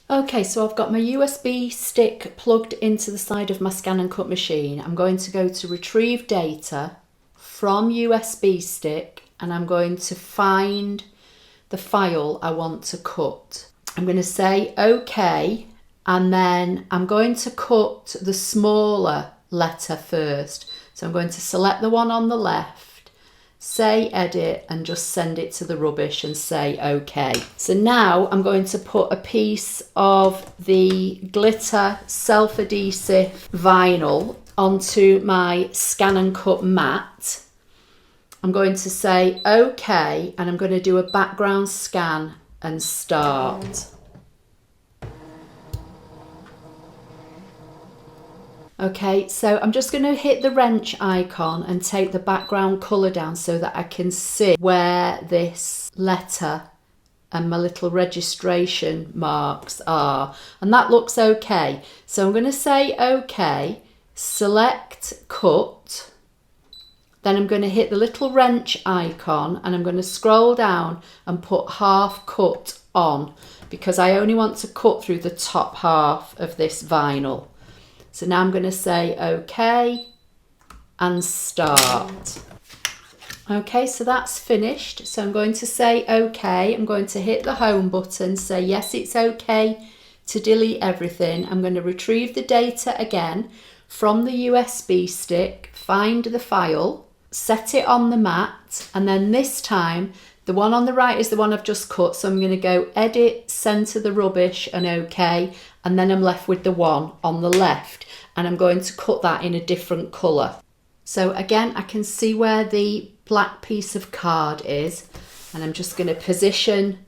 Okay, so I've got my USB stick plugged into the side of my ScanNCut machine. I'm going to go to retrieve data from USB stick and I'm going to find the file I want to cut. I'm going to say OK, and then I'm going to cut the smaller letter first. So I'm going to select the one on the left, say edit, and just send it to the rubbish and say OK. So now I'm going to put a piece of the glitter self-adhesive vinyl onto my ScanNCut mat. I'm going to say OK, and I'm going to do a background scan and start. Okay, so I'm just going to hit the wrench icon and take the background colour down so that I can see where this letter and my little registration marks are. And that looks okay. So I'm going to say OK, select cut. Then I'm going to hit the little wrench icon and I'm going to scroll down and put half cut on because I only want to cut through the top half of this vinyl. So now I'm going to say OK and start. Okay, so that's finished. So I'm going to say OK. I'm going to hit the home button, say yes, it's OK to delete everything. I'm going to retrieve the data again from the USB stick, find the file, set it on the mat, and then this time the one on the right is the one I've just cut, so I'm going to go edit, send to the rubbish and OK, and then I'm left with the one on the left and I'm going to cut that in a different colour. So again, I can see where the black piece of card is and I'm just going to position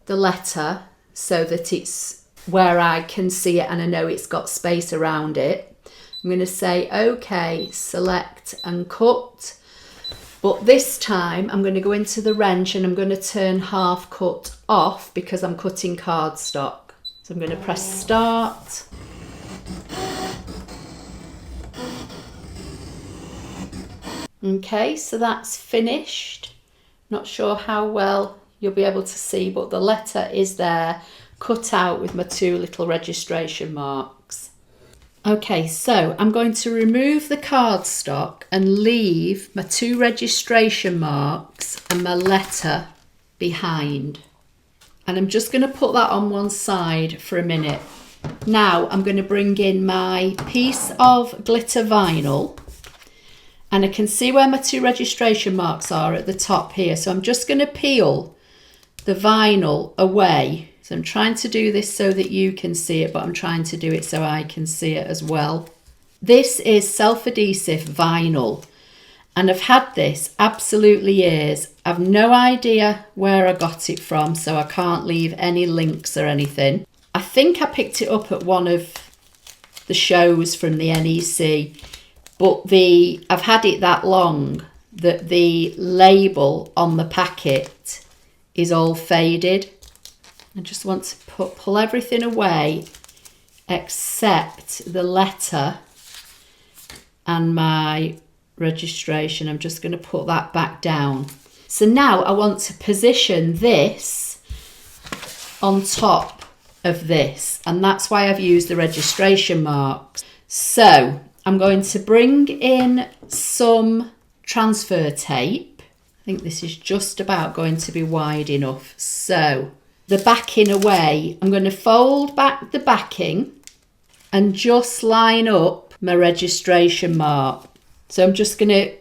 the letter so that it's where I can see it and I know it's got space around it. I'm going to say OK, select and cut. But this time I'm going to go into the wrench and I'm going to turn half cut off because I'm cutting cardstock. So I'm going to press start. Okay, so that's finished. Not sure how well you'll be able to see, but the letter is there, cut out with my two little registration marks. Okay, so I'm going to remove the cardstock and leave my two registration marks and my letter behind. And I'm just going to put that on one side for a minute. Now I'm going to bring in my piece of glitter vinyl and I can see where my two registration marks are at the top here. So I'm just going to peel the vinyl away. So I'm trying to do this so that you can see it, but I'm trying to do it so I can see it as well. This is self-adhesive vinyl and I've had this absolutely years. I've no idea where I got it from, so I can't leave any links or anything. I think I picked it up at one of the shows from the NEC, but I've had it that long that the label on the packet is all faded. I just want to pull everything away except the letter and my registration. I'm just going to put that back down. So now I want to position this on top of this, and that's why I've used the registration marks. So I'm going to bring in some transfer tape. I think this is just about going to be wide enough. So the backing away, I'm going to fold back the backing and just line up my registration mark. So I'm just going to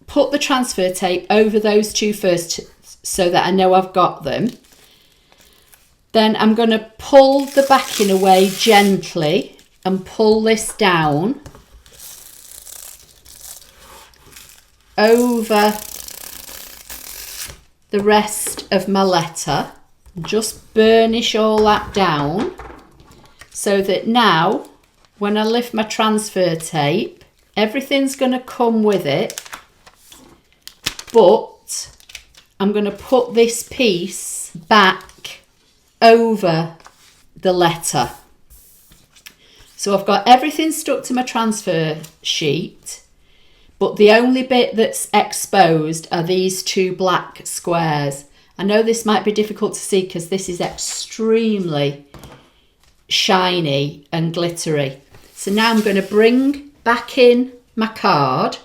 put the transfer tape over those two first so that I know I've got them. Then I'm going to pull the backing away gently and pull this down over the rest of my letter. Just burnish all that down so that now when I lift my transfer tape, everything's going to come with it, but I'm going to put this piece back over the letter. So I've got everything stuck to my transfer sheet, but the only bit that's exposed are these two black squares. I know this might be difficult to see because this is extremely shiny and glittery. So now I'm going to bring back in my card,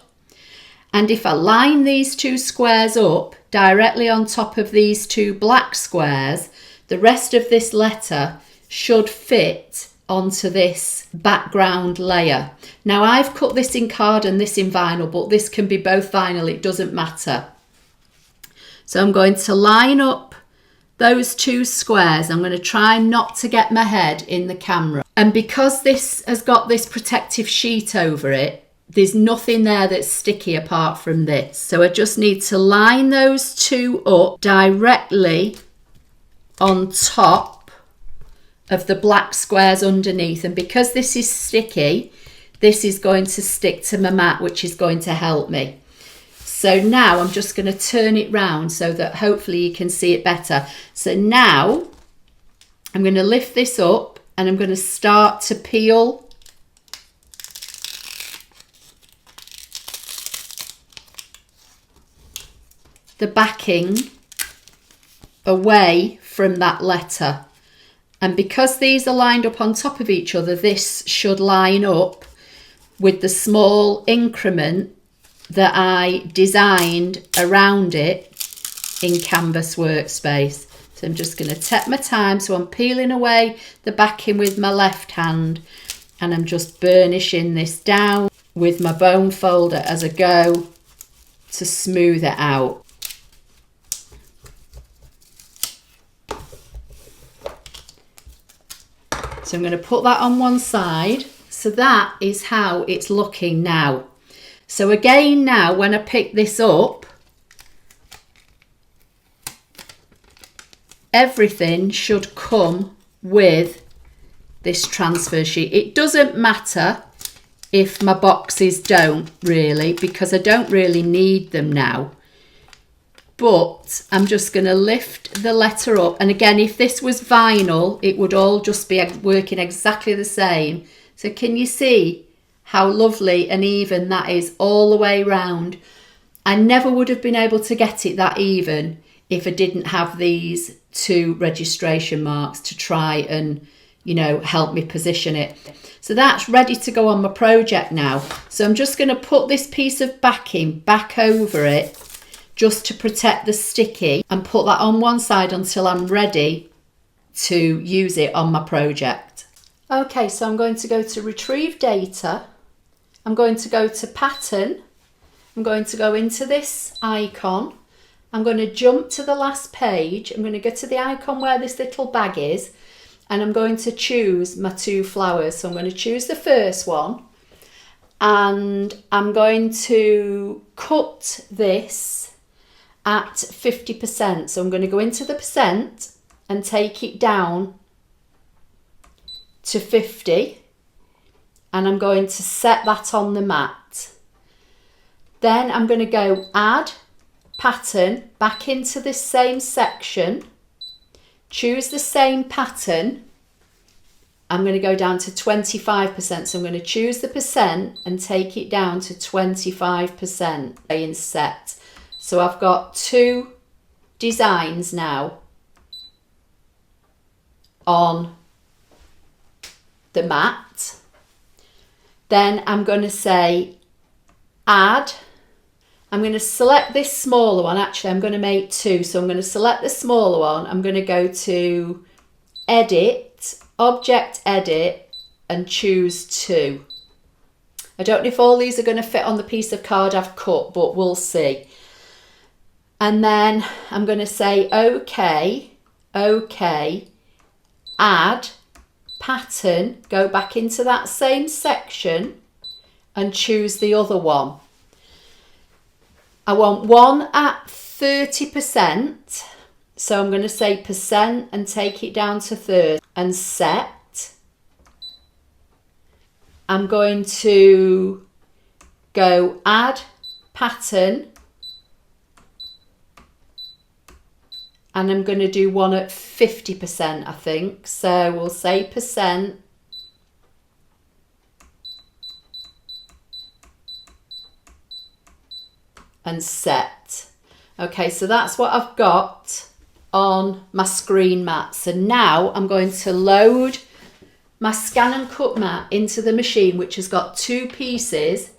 and if I line these two squares up directly on top of these two black squares, the rest of this letter should fit onto this background layer. Now I've cut this in card and this in vinyl, but this can be both vinyl, it doesn't matter. So I'm going to line up those two squares. I'm going to try not to get my head in the camera. And because this has got this protective sheet over it, there's nothing there that's sticky apart from this. So I just need to line those two up directly on top of the black squares underneath, and because this is sticky, this is going to stick to my mat, which is going to help me. So now I'm just going to turn it round so that hopefully you can see it better. So now I'm going to lift this up and I'm going to start to peel the backing away from that letter. And because these are lined up on top of each other, this should line up with the small increment that I designed around it in Canvas Workspace. So I'm just going to take my time. So I'm peeling away the backing with my left hand, and I'm just burnishing this down with my bone folder as I go to smooth it out. So I'm going to put that on one side. So that is how it's looking now. So again, now when I pick this up, everything should come with this transfer sheet. It doesn't matter if my boxes don't really, because I don't really need them now. But I'm just going to lift the letter up. And again, if this was vinyl, it would all just be working exactly the same. So can you see how lovely and even that is all the way round? I never would have been able to get it that even if I didn't have these two registration marks to try and, you know, help me position it. So that's ready to go on my project now. So I'm just going to put this piece of backing back over it just to protect the sticky, and put that on one side until I'm ready to use it on my project. Okay, so I'm going to go to Retrieve Data. I'm going to go to Pattern. I'm going to go into this icon. I'm going to jump to the last page. I'm going to go to the icon where this little bag is, and I'm going to choose my two flowers. So I'm going to choose the first one, and I'm going to cut this at 50%. So I'm going to go into the percent and take it down to 50, and I'm going to set that on the mat. Then I'm going to go Add Pattern, back into this same section, choose the same pattern. I'm going to go down to 25%. So I'm going to choose the percent and take it down to 25% and set. So I've got two designs now on the mat. Then I'm going to say Add. I'm going to select this smaller one. Actually, I'm going to make two. So I'm going to select the smaller one. I'm going to go to Edit, Object Edit, and choose two. I don't know if all these are going to fit on the piece of card I've cut, but we'll see. And then I'm going to say OK, OK, Add Pattern, go back into that same section and choose the other one. I want one at 30%, so I'm going to say percent and take it down to 30 and set. I'm going to go Add Pattern, and I'm going to do one at 50%, I think. So we'll say percent. And set. Okay, so that's what I've got on my screen mat. So now I'm going to load my ScanNCut mat into the machine, which has got 2 pieces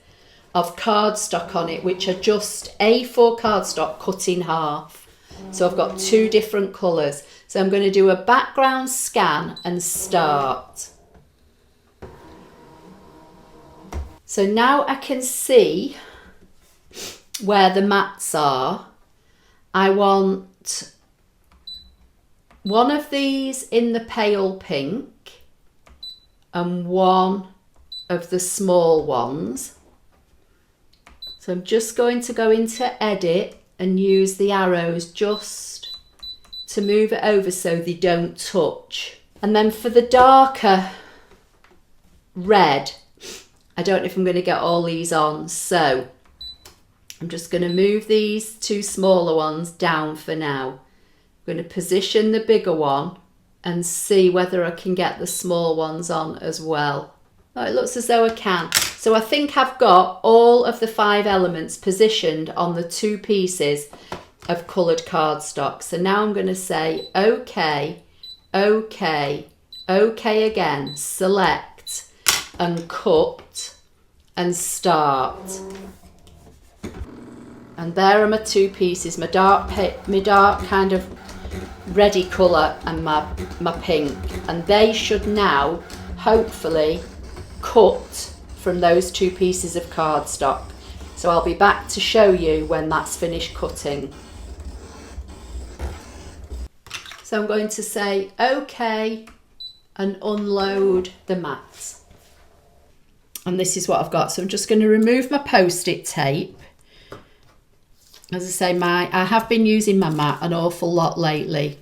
of cardstock on it, which are just A4 cardstock cut in half. So I've got 2 different colours. So I'm going to do a background scan and start. So now I can see where the mats are. I want one of these in the pale pink and one of the small ones. So I'm just going to go into edit and use the arrows just to move it over so they don't touch. And then for the darker red, I don't know if I'm going to get all these on, so I'm just going to move these 2 smaller ones down for now. I'm going to position the bigger one and see whether I can get the small ones on as well. Oh, it looks as though I can. So I think I've got all of the 5 elements positioned on the 2 pieces of coloured cardstock. So now I'm going to say OK, OK, OK again, select and cut and start. And there are my 2 pieces, my dark kind of reddy colour and my pink. And they should now hopefully cut from those 2 pieces of cardstock. So I'll be back to show you when that's finished cutting. So I'm going to say OK and unload the mat. And this is what I've got. So I'm just going to remove my post-it tape. As I say, I have been using my mat an awful lot lately.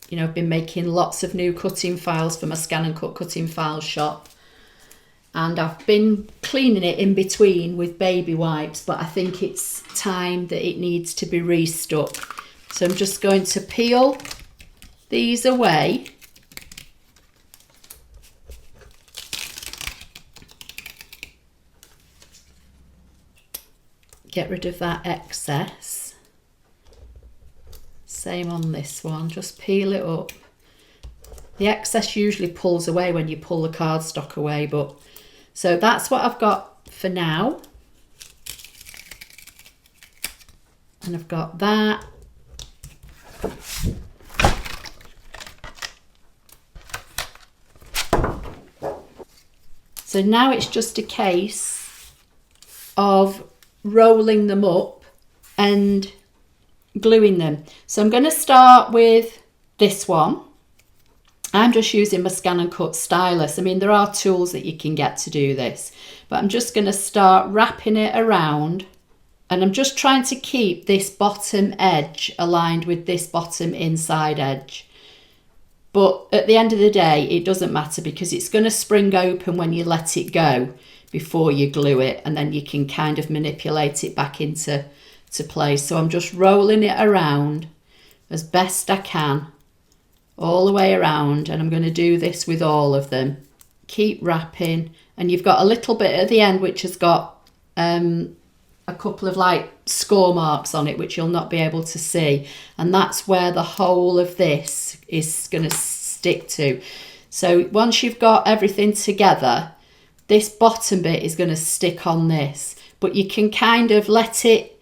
You know, I've been making lots of new cutting files for my ScanNCut cutting file shop. And I've been cleaning it in between with baby wipes, but I think it's time that it needs to be restuck. So I'm just going to peel these away. Get rid of that excess. Same on this one, just peel it up. The excess usually pulls away when you pull the cardstock away, but so that's what I've got for now. And I've got that. So now it's just a case of rolling them up and gluing them. So I'm going to start with this one. I'm just using my ScanNCut stylus. I mean, there are tools that you can get to do this, but I'm just going to start wrapping it around, and I'm just trying to keep this bottom edge aligned with this bottom inside edge. But at the end of the day, it doesn't matter because it's going to spring open when you let it go before you glue it, and then you can kind of manipulate it back into place. So I'm just rolling it around as best I can all the way around, and I'm going to do this with all of them. Keep wrapping, and you've got a little bit at the end which has got a couple of like score marks on it which you'll not be able to see, and that's where the whole of this is going to stick to. So once you've got everything together, this bottom bit is going to stick on this, but you can kind of let it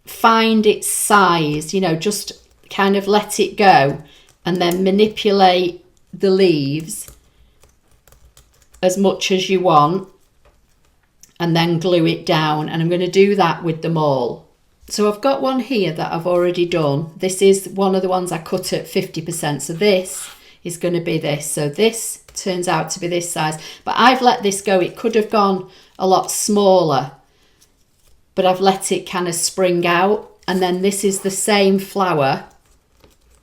find its size, you know, just kind of let it go and then manipulate the leaves as much as you want and then glue it down. And I'm going to do that with them all. So I've got one here that I've already done. This is one of the ones I cut at 50%. So this is going to be this. So this turns out to be this size, but I've let this go. It could have gone a lot smaller, but I've let it kind of spring out. And then this is the same flower,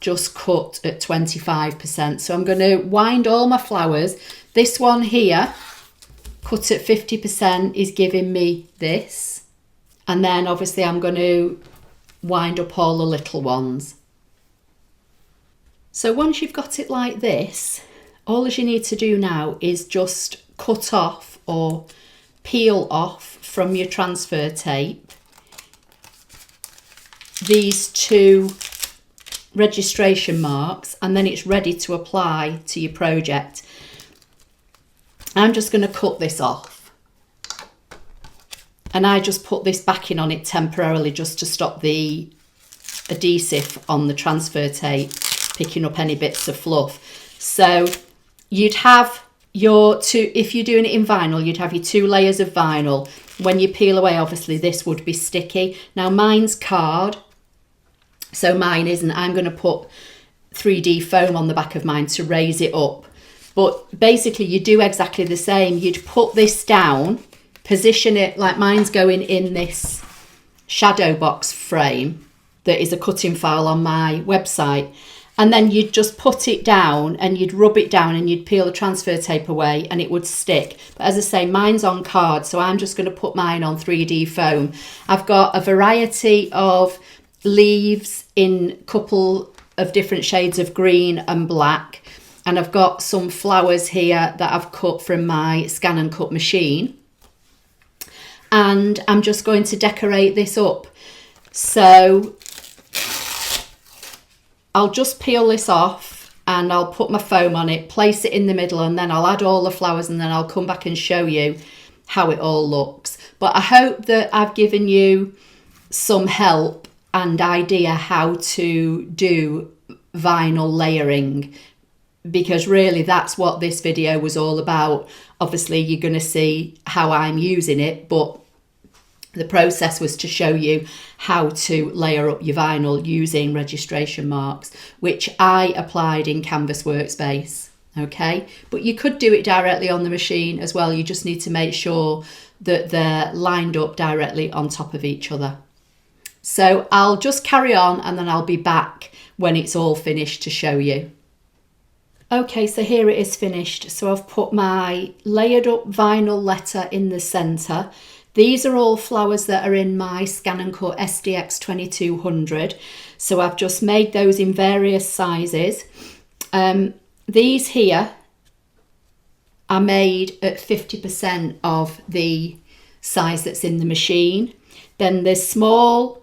just cut at 25%. So I'm going to wind all my flowers. This one here, cut at 50%, is giving me this. And then obviously I'm going to wind up all the little ones. So once you've got it like this, all you need to do now is just cut off or peel off from your transfer tape these 2 registration marks, and then it's ready to apply to your project. I'm just going to cut this off. And I just put this backing on it temporarily just to stop the adhesive on the transfer tape picking up any bits of fluff. So you'd have your two, if you're doing it in vinyl, you'd have your 2 layers of vinyl. When you peel away, obviously this would be sticky. Now mine's card, so mine isn't. I'm going to put 3D foam on the back of mine to raise it up. But basically you do exactly the same. You'd put this down, position it like mine's going in this shadow box frame that is a cutting file on my website. And then you'd just put it down and you'd rub it down and you'd peel the transfer tape away and it would stick. But as I say, mine's on card, so I'm just going to put mine on 3D foam. I've got a variety of leaves in a couple of different shades of green and black. And I've got some flowers here that I've cut from my ScanNCut machine. And I'm just going to decorate this up. So I'll just peel this off and I'll put my foam on it, place it in the middle, and then I'll add all the flowers and then I'll come back and show you how it all looks. But I hope that I've given you some help and idea how to do vinyl layering, because really that's what this video was all about. Obviously you're going to see how I'm using it, but the process was to show you how to layer up your vinyl using registration marks, which I applied in Canvas Workspace. Okay, but you could do it directly on the machine as well. You just need to make sure that they're lined up directly on top of each other. So I'll just carry on and then I'll be back when it's all finished to show you. Okay, so here it is finished. So I've put my layered up vinyl letter in the centre. These are all flowers that are in my ScanNCut SDX 2200. So I've just made those in various sizes. These here are made at 50% of the size that's in the machine. Then the small,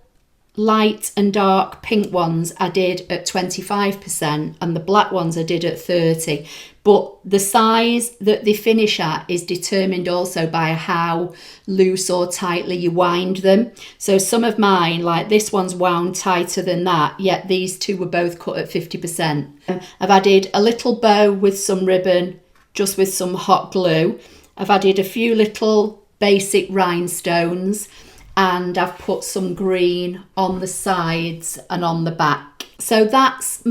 light and dark pink ones I did at 25% and the black ones I did at 30%. But the size that they finish at is determined also by how loose or tightly you wind them. So some of mine, like this one's wound tighter than that, yet these two were both cut at 50%. I've added a little bow with some ribbon, just with some hot glue. I've added a few little basic rhinestones, and I've put some green on the sides and on the back. So that's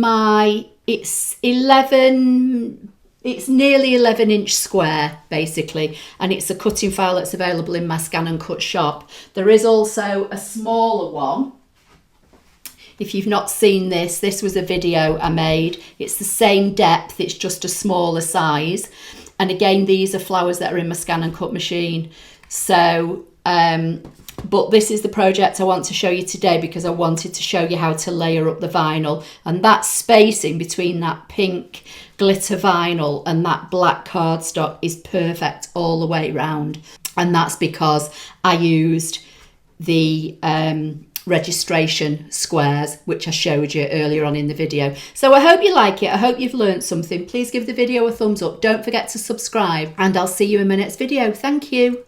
it's nearly 11-inch square basically, and it's a cutting file that's available in my ScanNCut shop. There is also a smaller one. If you've not seen this, this was a video I made. It's the same depth, it's just a smaller size. And again, these are flowers that are in my ScanNCut machine. So, but this is the project I want to show you today because I wanted to show you how to layer up the vinyl, and that spacing between that pink glitter vinyl and that black cardstock is perfect all the way round. And that's because I used the registration squares, which I showed you earlier on in the video. So I hope you like it. I hope you've learned something. Please give the video a thumbs up. Don't forget to subscribe, and I'll see you in my next video. Thank you.